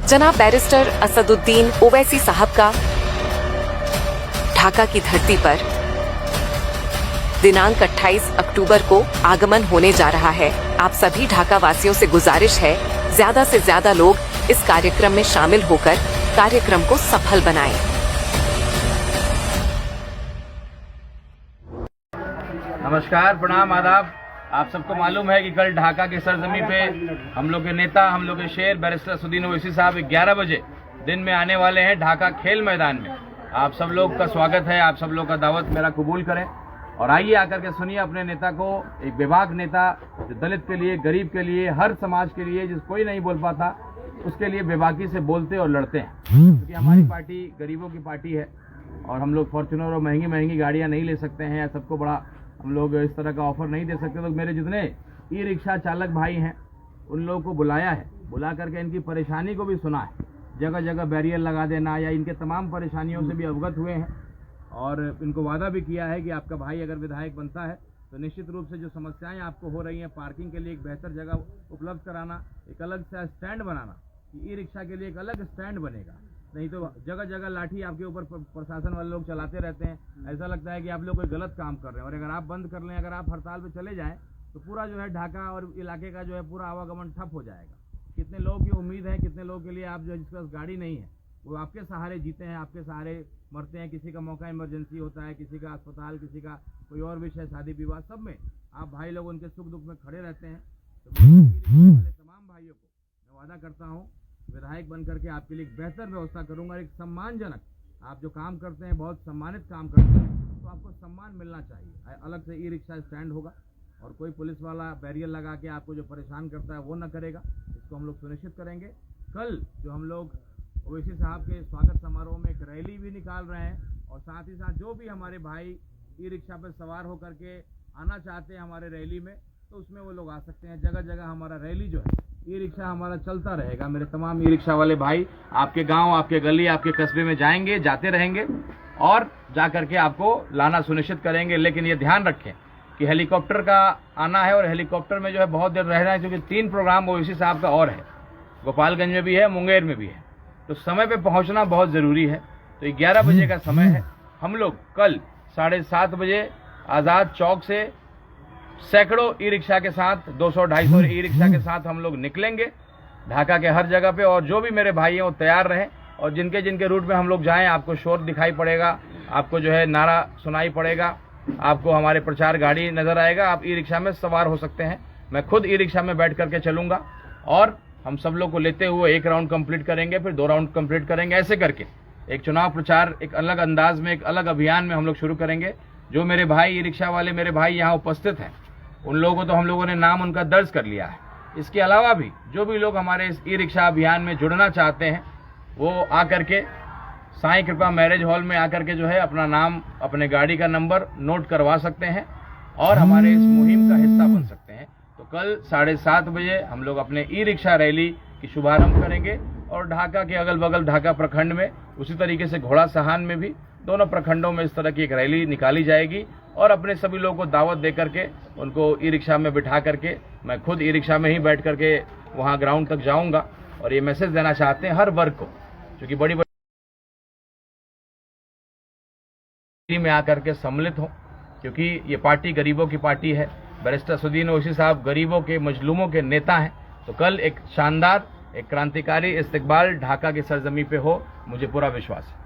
जनाब बैरिस्टर असदुद्दीन ओवैसी साहब का ढाका की धरती पर दिनांक 28 अक्टूबर को आगमन होने जा रहा है। आप सभी ढाका वासियों से गुजारिश है, ज्यादा से ज्यादा लोग इस कार्यक्रम में शामिल होकर कार्यक्रम को सफल बनाएं। नमस्कार, प्रणाम, आदाब। आप सबको मालूम है कि कल ढाका की सरजमी पे हम लोग के नेता, हम लोग के शेर बैरिस्टर असदुद्दीन ओवैसी साहब 11 बजे दिन में आने वाले हैं ढाका खेल मैदान में। आप सब लोग का स्वागत है, आप सब लोग का दावत मेरा कबूल करें और आइए आकर के सुनिए अपने नेता को, एक बेबाक नेता जो दलित के लिए, गरीब के लिए, हर समाज के लिए, जिस कोई नहीं बोल पाता उसके लिए बेबाकी से बोलते और लड़ते हैं। क्योंकि हमारी पार्टी गरीबों की पार्टी है और हम लोग फॉर्च्यूनर और महंगी महंगी गाड़ियां नहीं ले सकते हैं, सबको बड़ा हम लोग इस तरह का ऑफर नहीं दे सकते। तो मेरे जितने ई रिक्शा चालक भाई हैं उन लोगों को बुलाया है, बुला करके इनकी परेशानी को भी सुना है, जगह जगह बैरियर लगा देना या इनके तमाम परेशानियों से भी अवगत हुए हैं और इनको वादा भी किया है कि आपका भाई अगर विधायक बनता है तो निश्चित रूप से जो समस्याएं आपको हो रही हैं, पार्किंग के लिए एक बेहतर जगह उपलब्ध कराना, एक अलग सा स्टैंड बनाना, ई रिक्शा के लिए एक अलग स्टैंड बनेगा। नहीं तो जगह जगह लाठी आपके ऊपर प्रशासन वाले लोग चलाते रहते हैं, ऐसा लगता है कि आप लोग कोई गलत काम कर रहे हैं। और अगर आप बंद कर लें, अगर आप हड़ताल पे चले जाएं तो पूरा जो है ढाका और इलाके का जो है पूरा आवागमन ठप हो जाएगा। कितने लोगों की उम्मीद है, कितने लोगों के लिए आप जो जिसके पास गाड़ी नहीं है वो आपके सहारे जीते हैं, आपके सहारे मरते हैं। किसी का मौका इमरजेंसी होता है, किसी का अस्पताल, किसी का कोई और विषय, शादी विवाह, सब में आप भाई लोग उनके सुख दुख में खड़े रहते हैं। तो वाले तमाम भाइयों को मैं वादा करता हूँ विधायक बन करके आपके लिए एक बेहतर व्यवस्था करूंगा। एक सम्मानजनक, आप जो काम करते हैं, बहुत सम्मानित काम करते हैं, तो आपको सम्मान मिलना चाहिए। अलग से ई रिक्शा स्टैंड होगा और कोई पुलिस वाला बैरियर लगा के आपको जो परेशान करता है वो न करेगा, इसको हम लोग सुनिश्चित करेंगे। कल जो हम लोग ओवैसी साहब के स्वागत समारोह में एक रैली भी निकाल रहे हैं और साथ ही साथ जो भी हमारे भाई ई रिक्शा पर सवार होकर के आना चाहते हैं हमारे रैली में, तो उसमें वो लोग आ सकते हैं। जगह जगह हमारा रैली जो है, ई रिक्शा हमारा चलता रहेगा। मेरे तमाम ई रिक्शा वाले भाई आपके गांव, आपके गली, आपके कस्बे में जाएंगे, जाते रहेंगे और जा करके आपको लाना सुनिश्चित करेंगे। लेकिन ये ध्यान रखें कि हेलीकॉप्टर का आना है और हेलीकॉप्टर में जो है बहुत देर रहना है, क्योंकि 3 प्रोग्राम ओवैसी साहब का और है, गोपालगंज में भी है, मुंगेर में भी है, तो समय पे पहुंचना बहुत ज़रूरी है। तो 11 बजे का समय है। हम लोग कल 7:30 बजे आज़ाद चौक से सैकड़ों ई रिक्शा के साथ, 200-250 ई रिक्शा के साथ हम लोग निकलेंगे ढाका के हर जगह पे। और जो भी मेरे भाई हैं वो तैयार रहें और जिनके जिनके रूट में हम लोग जाएं, आपको शोर दिखाई पड़ेगा, आपको जो है नारा सुनाई पड़ेगा, आपको हमारे प्रचार गाड़ी नजर आएगा, आप ई रिक्शा में सवार हो सकते हैं। मैं खुद ई रिक्शा में बैठ करके चलूंगा और हम सब लोग को लेते हुए 1 राउंड कंप्लीट करेंगे, फिर 2 राउंड कंप्लीट करेंगे। ऐसे करके एक चुनाव प्रचार एक अलग अंदाज में, एक अलग अभियान में हम लोग शुरू करेंगे। जो मेरे भाई ई रिक्शा वाले मेरे भाई यहाँ उपस्थित हैं उन लोगों को तो हम लोगों ने नाम उनका दर्ज कर लिया है। इसके अलावा भी जो भी लोग हमारे इस ई रिक्शा अभियान में जुड़ना चाहते हैं वो आकर के साईं कृपा मैरिज हॉल में आकर के जो है अपना नाम, अपने गाड़ी का नंबर नोट करवा सकते हैं और हमारे इस मुहिम का हिस्सा बन सकते हैं। तो कल 7:30 बजे हम लोग अपने ई रिक्शा रैली की शुभारंभ करेंगे और ढाका के अगल बगल ढाका प्रखंड में, उसी तरीके से घोड़ा सहान में भी, दोनों प्रखंडों में इस तरह की एक रैली निकाली जाएगी और अपने सभी लोगों को दावत दे करके उनको ई रिक्शा में बिठा करके, मैं खुद ई रिक्शा में ही बैठ करके वहाँ ग्राउंड तक जाऊँगा और ये मैसेज देना चाहते हैं हर वर्ग को, क्योंकि बड़ी में आकर के सम्मिलित हो, क्योंकि ये पार्टी गरीबों की पार्टी है। बैरिस्टर असदुद्दीन ओवैसी साहब गरीबों के, मजलूमों के नेता हैं। तो कल एक शानदार, एक क्रांतिकारी इस्तकबाल ढाका की सरजमी पे हो, मुझे पूरा विश्वास है।